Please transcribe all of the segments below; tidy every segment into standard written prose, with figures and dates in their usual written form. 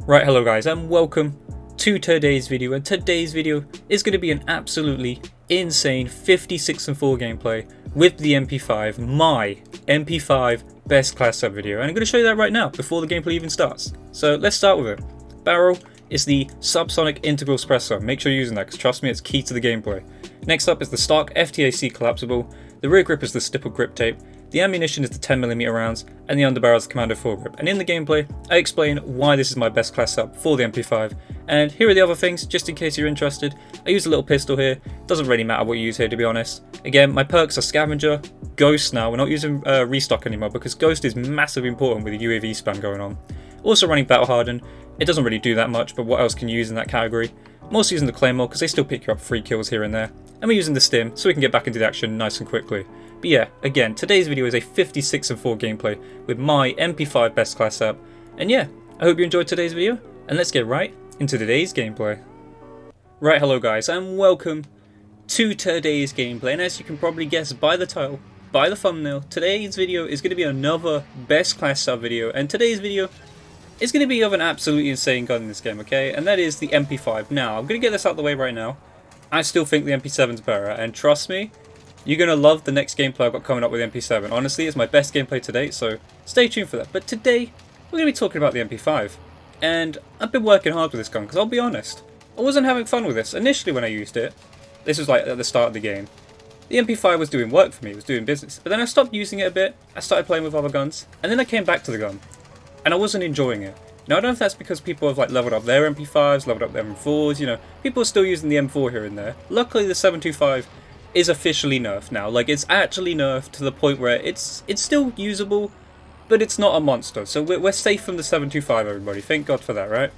Right, hello guys and welcome to today's video, and today's video is going to be an absolutely insane 56-4 gameplay with the MP5, my MP5 best class sub video, and I'm going to show you that right now before the gameplay even starts. So let's start with it. Barrel is the subsonic integral suppressor, make sure you're using that because trust me it's key to the gameplay. Next up is the stock FTAC collapsible, the rear grip is the stipple grip tape, the ammunition is the 10mm rounds, and the underbarrel is the Commando foregrip. And in the gameplay, I explain why this is my best class sub for the MP5. And here are the other things, just in case you're interested. I use a little pistol here, doesn't really matter what you use here to be honest. Again, my perks are Scavenger, Ghost now, we're not using Restock anymore because Ghost is massively important with the UAV spam going on. Also running Battle Hardened, it doesn't really do that much, but what else can you use in that category? I'm also using the Claymore because they still pick you up free kills here and there. And we're using the Stim so we can get back into the action nice and quickly. But yeah, again, today's video is a 56-4 gameplay with my MP5 best class sub. And yeah, I hope you enjoyed today's video, and let's get right into today's gameplay. Right, hello guys, and welcome to today's gameplay. And as you can probably guess by the title, by the thumbnail, today's video is going to be another best class sub video. And today's video is going to be of an absolutely insane gun in this game, okay? And that is the MP5. Now, I'm going to get this out of the way right now. I still think the MP7's better, and trust me, you're going to love the next gameplay I've got coming up with MP7. Honestly, it's my best gameplay to date, so stay tuned for that. But today, we're going to be talking about the MP5. And I've been working hard with this gun, because I'll be honest, I wasn't having fun with this. Initially when I used it, this was like at the start of the game, the MP5 was doing work for me, it was doing business. But then I stopped using it a bit, I started playing with other guns, and then I came back to the gun. And I wasn't enjoying it. Now I don't know if that's because people have like leveled up their MP5s, leveled up their M4s, you know, people are still using the M4 here and there. Luckily the 725 is officially nerfed now, like it's actually nerfed to the point where it's still usable, but it's not a monster, so we're safe from the 725 everybody, thank god for that, right?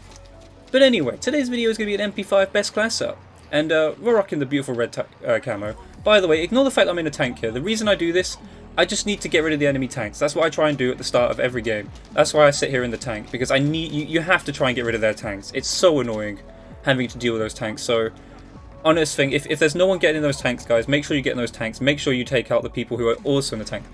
But anyway, today's video is going to be an MP5 best class up, and we're rocking the beautiful red camo. By the way, ignore the fact that I'm in a tank here, the reason I do this, I just need to get rid of the enemy tanks. That's what I try and do at the start of every game. That's why I sit here in the tank, because I need you have to try and get rid of their tanks. It's so annoying having to deal with those tanks. So honest thing, if there's no one getting in those tanks, guys, make sure you get in those tanks. Make sure you take out the people who are also in the tank.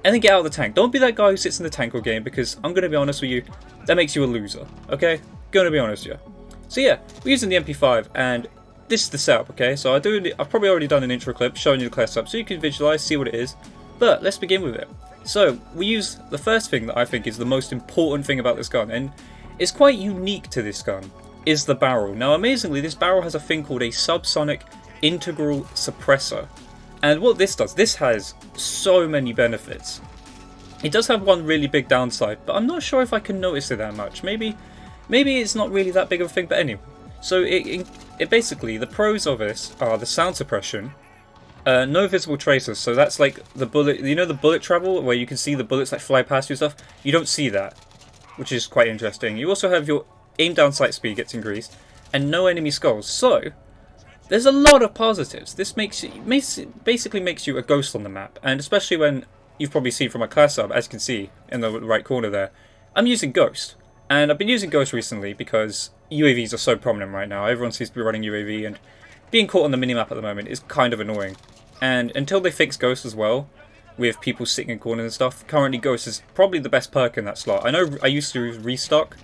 And then get out of the tank. Don't be that guy who sits in the tank all game, because I'm going to be honest with you, that makes you a loser, okay? Going to be honest with you. So yeah, we're using the MP5, and this is the setup, okay? So I've probably already done an intro clip showing you the class up, so you can visualize, see what it is. But let's begin with it. So we use the first thing that I think is the most important thing about this gun, and it's quite unique to this gun, is the barrel. Now amazingly, this barrel has a thing called a subsonic integral suppressor. And what this does, this has so many benefits. It does have one really big downside, but I'm not sure if I can notice it that much. Maybe it's not really that big of a thing, but anyway. So it basically, the pros of this are the sound suppression, no visible tracers, so that's like the bullet, you know the bullet travel where you can see the bullets like fly past you and stuff? You don't see that, which is quite interesting. You also have your aim down sight speed gets increased, and no enemy skulls, so there's a lot of positives. This basically makes you a ghost on the map, and especially when you've probably seen from my class sub, as you can see in the right corner there, I'm using Ghost. And I've been using Ghost recently because UAVs are so prominent right now. Everyone seems to be running UAV, and being caught on the minimap at the moment is kind of annoying. And until they fix Ghost as well, with people sitting in corners and stuff, currently Ghost is probably the best perk in that slot. I know I used to use Restock,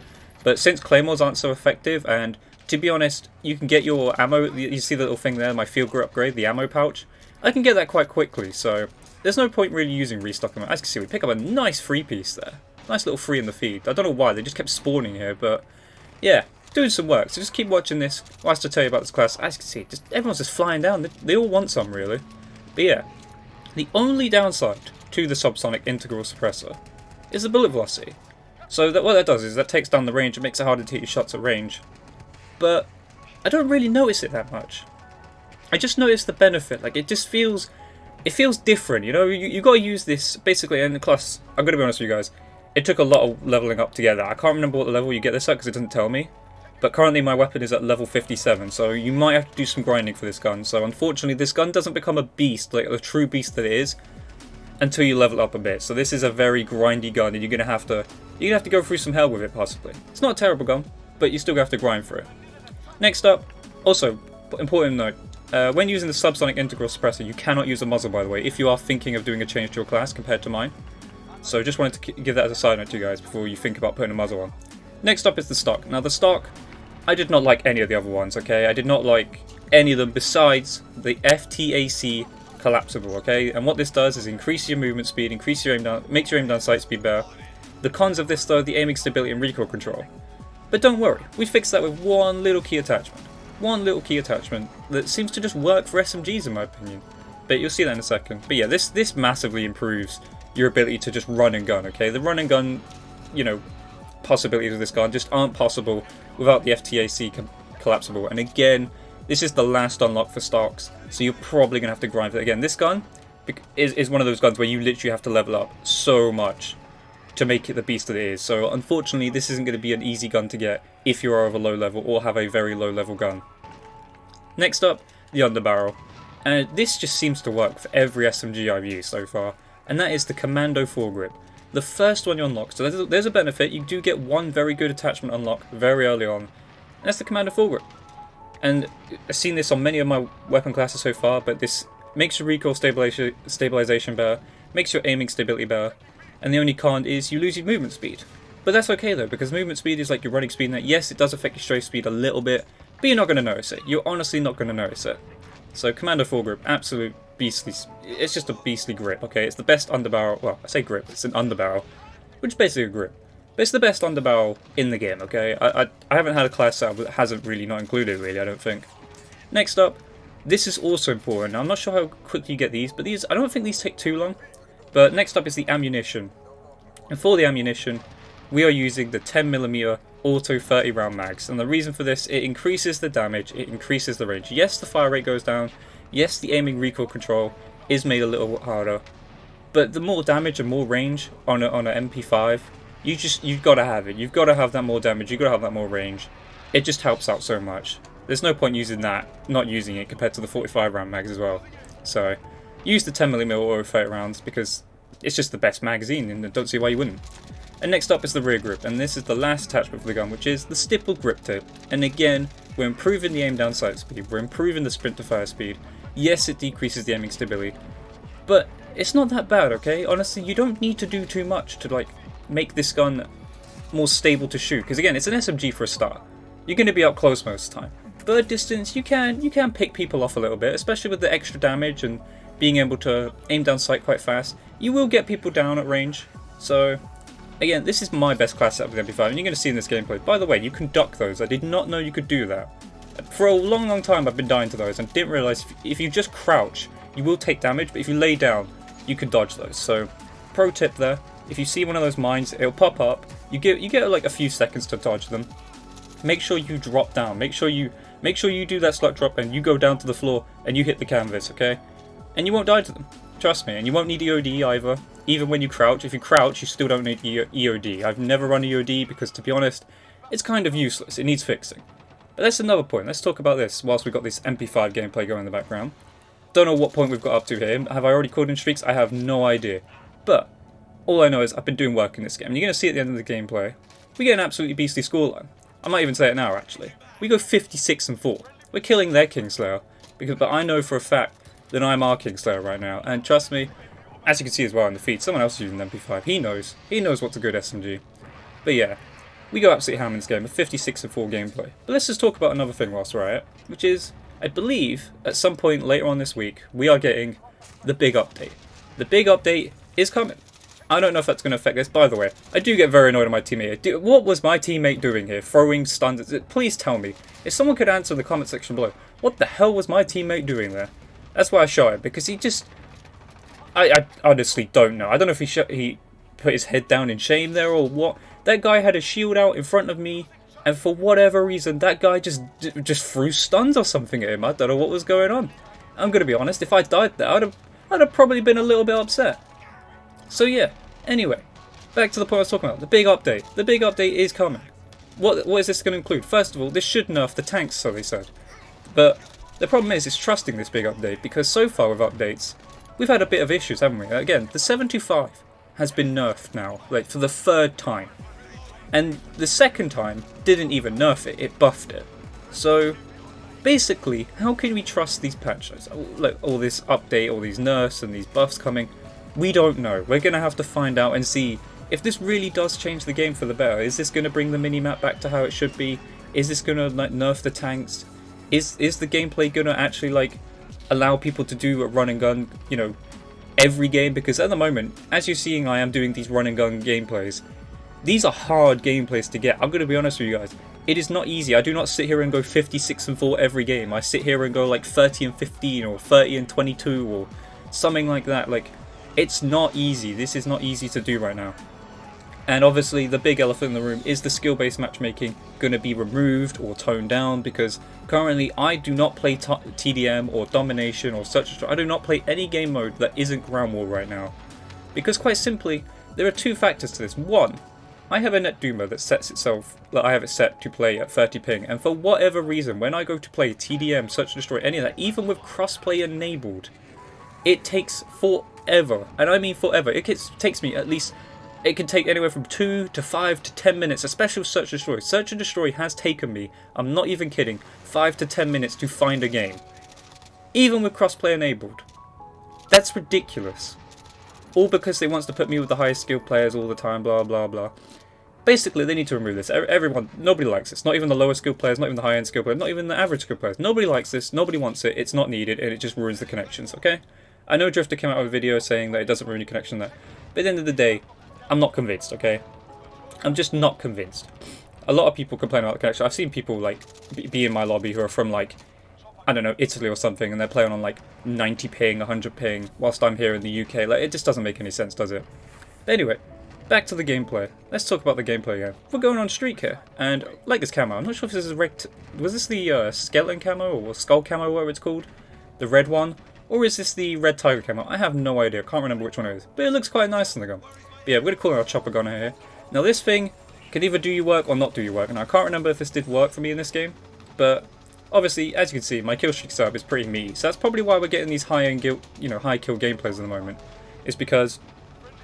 but since Claymores aren't so effective, and to be honest, you can get your ammo, you see the little thing there, my field grip upgrade, the ammo pouch, I can get that quite quickly, so there's no point really using Restock. As you can see, we pick up a nice free piece there. Nice little free in the feed. I don't know why, they just kept spawning here, but yeah, doing some work. So just keep watching this whilst I tell you about this class. As you can see, everyone's just flying down. They all want some, really. But yeah, the only downside to the subsonic integral suppressor is the bullet velocity. So what that does is that takes down the range, it makes it harder to hit your shots at range. But I don't really notice it that much. I just notice the benefit, like it just feels, different, you know, you got to use this, basically in the class, I'm going to be honest with you guys, it took a lot of leveling up to get that. I can't remember what level you get this at because it doesn't tell me. But currently my weapon is at level 57, so you might have to do some grinding for this gun. So unfortunately this gun doesn't become a beast, like the true beast that it is, until you level up a bit. So this is a very grindy gun, and you're gonna have to go through some hell with it possibly. It's not a terrible gun, but you still have to grind for it. Next up, also important note, when using the subsonic integral suppressor, you cannot use a muzzle, by the way, if you are thinking of doing a change to your class compared to mine. So just wanted to give that as a side note to you guys before you think about putting a muzzle on. Next up is the stock. Now the stock, I did not like any of the other ones, okay? I did not like any of them besides the FTAC collapsible, okay? And what this does is increase your movement speed, increase your aim down, makes your aim down sight speed better. The cons of this though, the aiming stability and recoil control. But don't worry, we fixed that with one little key attachment. One little key attachment that seems to just work for SMGs in my opinion. But you'll see that in a second. But yeah, this massively improves your ability to just run and gun, okay? The run and gun, you know, possibilities of this gun just aren't possible without the FTAC collapsible. And again, this is the last unlock for stocks, so you're probably going to have to grind for it. Again, this gun is one of those guns where you literally have to level up so much to make it the beast that it is. So unfortunately, this isn't going to be an easy gun to get if you are of a low level or have a very low level gun. Next up, the Underbarrel. And this just seems to work for every SMG I've used so far, and that is the Commando foregrip. The first one you unlock, so there's a benefit, you do get one very good attachment unlock very early on, and that's the Commando foregrip. And I've seen this on many of my weapon classes so far, but this makes your recoil stabilization better, makes your aiming stability better, and the only con is you lose your movement speed. But that's okay though, because movement speed is like your running speed, and that, yes, it does affect your strafe speed a little bit, but you're not going to notice it. You're honestly not going to notice it. So Commando foregrip, absolute beastly, it's just a beastly grip, okay? It's the best underbarrel, well, I say grip, it's an underbarrel, which is basically a grip. But it's the best underbarrel in the game, okay? I haven't had a class set up that hasn't really not included, really, I don't think. Next up, this is also important. Now, I'm not sure how quickly you get these, but I don't think these take too long. But next up is the ammunition. And for the ammunition, we are using the 10mm auto 30 round mags, and the reason for this, it increases the damage, it increases the range. Yes, the fire rate goes down, yes, the aiming recoil control is made a little harder, but the more damage and more range on a MP5, you've got to have it. You've got to have that more damage, you've got to have that more range. It just helps out so much. There's no point using that, not using it compared to the 45 round mags as well. So use the 10mm auto 30 rounds because it's just the best magazine, and I don't see why you wouldn't. And next up is the rear grip, and this is the last attachment for the gun, which is the stippled grip tip. And again, we're improving the aim down sight speed, we're improving the sprint to fire speed. Yes, it decreases the aiming stability, but it's not that bad, okay? Honestly, you don't need to do too much to like make this gun more stable to shoot, because again, it's an SMG for a start. You're going to be up close most of the time. But at distance, you can pick people off a little bit, especially with the extra damage and being able to aim down sight quite fast. You will get people down at range, so again, this is my best class setup with MP5, and you're going to see in this gameplay. By the way, you can duck those. I did not know you could do that. For a long time I've been dying to those and didn't realise if you just crouch, you will take damage, but if you lay down, you can dodge those. So, pro tip there, if you see one of those mines, it'll pop up, you get like a few seconds to dodge them. Make sure you drop down, make sure you do that slug drop and you go down to the floor and you hit the canvas, okay? And you won't die to them, trust me, and you won't need EOD either. Even when you crouch, if you crouch, you still don't need EOD. I've never run EOD because, to be honest, it's kind of useless. It needs fixing. But that's another point. Let's talk about this whilst we've got this MP5 gameplay going in the background. Don't know what point we've got up to here. Have I already called in streaks? I have no idea. But all I know is I've been doing work in this game. And you're going to see at the end of the gameplay, we get an absolutely beastly scoreline. I might even say it now, actually. We go 56-4. We're killing their Kingslayer. But I know for a fact that I'm our Kingslayer right now. And trust me, as you can see as well in the feed, someone else is using an MP5. He knows what's a good SMG. But yeah, we go absolutely ham in this game, a 56-4 gameplay. But let's just talk about another thing whilst we're at it, which is, I believe, at some point later on this week, we are getting the big update. The big update is coming. I don't know if that's going to affect this. By the way, I do get very annoyed at my teammate. What was my teammate doing here? Throwing stuns? Please tell me. If someone could answer in the comment section below, what the hell was my teammate doing there? That's why I shot it, because he just... I honestly don't know. I don't know if he put his head down in shame there or what. That guy had a shield out in front of me, and for whatever reason, that guy just threw stuns or something at him. I don't know what was going on. I'm gonna be honest. If I died there, I'd have probably been a little bit upset. So yeah. Anyway, back to the point I was talking about. The big update. The big update is coming. What is this going to include? First of all, this should nerf the tanks, so they said. But the problem is trusting this big update, because so far with updates, we've had a bit of issues, haven't we? Again, the 725 has been nerfed now, like for the third time. And the second time didn't even nerf it, it buffed it. So basically, how can we trust these patch notes? Like all this update, all these nerfs and these buffs coming, we don't know. We're going to have to find out and see if this really does change the game for the better, is this going to bring the minimap back to how it should be? Is this going to like nerf the tanks? Is the gameplay going to actually like allow people to do a run and gun, you know, every game? Because at the moment, as you're seeing, I am doing these run and gun gameplays. These are hard gameplays to get. I'm going to be honest with you guys. It is not easy. I do not sit here and go 56 and 4 every game. I sit here and go like 30 and 15 or 30 and 22 or something like that. Like, it's not easy. This is not easy to do right now. And obviously the big elephant in the room is the skill-based matchmaking going to be removed or toned down, because currently I do not play TDM or Domination or such. I do not play any game mode that isn't Ground War right now. Because quite simply, there are two factors to this. One, I have a NetDuma that I have it set to play at 30 ping, and for whatever reason, when I go to play TDM, Search and Destroy, any of that, even with crossplay enabled, it takes forever. And I mean forever. It takes me at least... It can take anywhere from 2 to 5 to 10 minutes, especially with Search and Destroy. Search and Destroy has taken me, I'm not even kidding, 5 to 10 minutes to find a game. Even with crossplay enabled. That's ridiculous. All because they want to put me with the highest skilled players all the time, blah blah blah. Basically, they need to remove this. Nobody likes this. Not even the lowest skilled players, not even the high-end skilled players, not even the average skilled players. Nobody likes this, nobody wants it, it's not needed, and it just ruins the connections, okay? I know Drifter came out with a video saying that it doesn't ruin your connection there, but at the end of the day, I'm not convinced, okay? I'm just not convinced. A lot of people complain about the connection. I've seen people like be in my lobby who are from like, I don't know, Italy or something, and they're playing on like 90 ping, 100 ping, whilst I'm here in the UK. Like, it just doesn't make any sense, does it? But anyway, back to the gameplay. Let's talk about the gameplay here. We're going on streak here, and like this camo. I'm not sure if this is was this the skeleton camo or skull camo, whatever it's called, the red one, or is this the red tiger camo? I have no idea. Can't remember which one it is, but it looks quite nice on the gun. But yeah, we're going to call it our chopper gunner here. Now this thing can either do your work or not do your work. Now I can't remember if this did work for me in this game, but obviously, as you can see, my kill streak setup is pretty meaty. So that's probably why we're getting these high-end, high kill gameplays at the moment. It's because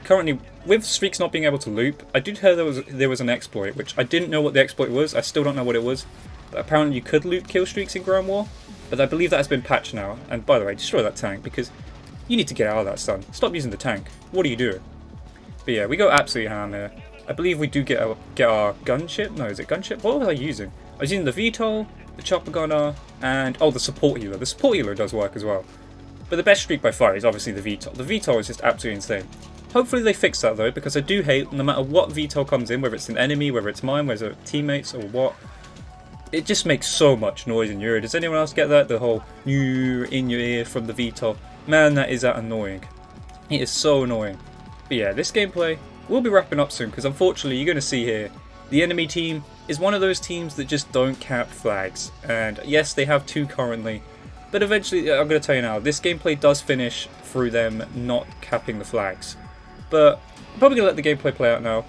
currently, with streaks not being able to loop, I did hear there was an exploit, which I didn't know what the exploit was. I still don't know what it was, but apparently you could loop kill streaks in Ground War. But I believe that has been patched now. And by the way, destroy that tank, because you need to get out of that, son. Stop using the tank. What are you doing? But yeah, we go absolutely ham here. I believe we do get our gunship. No, is it gunship? What was I using? I was using the VTOL, the chopper gunner, and the support healer. The support healer does work as well. But the best streak by far is obviously the VTOL. The VTOL is just absolutely insane. Hopefully they fix that though, because I do hate, no matter what VTOL comes in, whether it's an enemy, whether it's mine, whether it's teammates or what, it just makes so much noise in your ear. Does anyone else get that? The whole in your ear from the VTOL. Man, that is that annoying. It is so annoying. But yeah, this gameplay will be wrapping up soon, because unfortunately you're going to see here, the enemy team is one of those teams that just don't cap flags. And yes, they have two currently, but eventually, I'm going to tell you now, this gameplay does finish through them not capping the flags. But I'm probably going to let the gameplay play out now.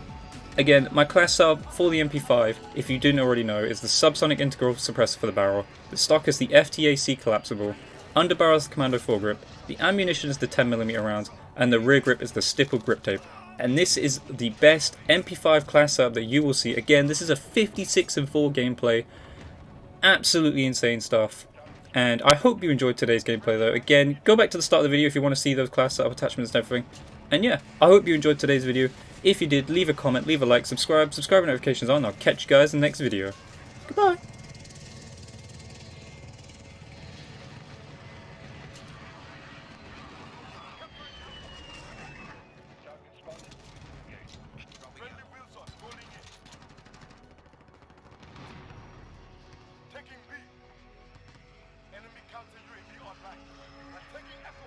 Again, my class sub for the MP5, if you didn't already know, is the subsonic integral suppressor for the barrel. The stock is the FTAC collapsible. Underbarrel is the commando foregrip. The ammunition is the 10mm rounds, and the rear grip is the stippled grip tape. And this is the best MP5 class setup that you will see. Again, this is a 56 and 4 gameplay. Absolutely insane stuff. And I hope you enjoyed today's gameplay though. Again, go back to the start of the video if you want to see those class setup attachments and everything. And yeah, I hope you enjoyed today's video. If you did, leave a comment, leave a like, subscribe notifications on. I'll catch you guys in the next video. Goodbye. Taking B. Enemy counter UAV online. I'm taking F1.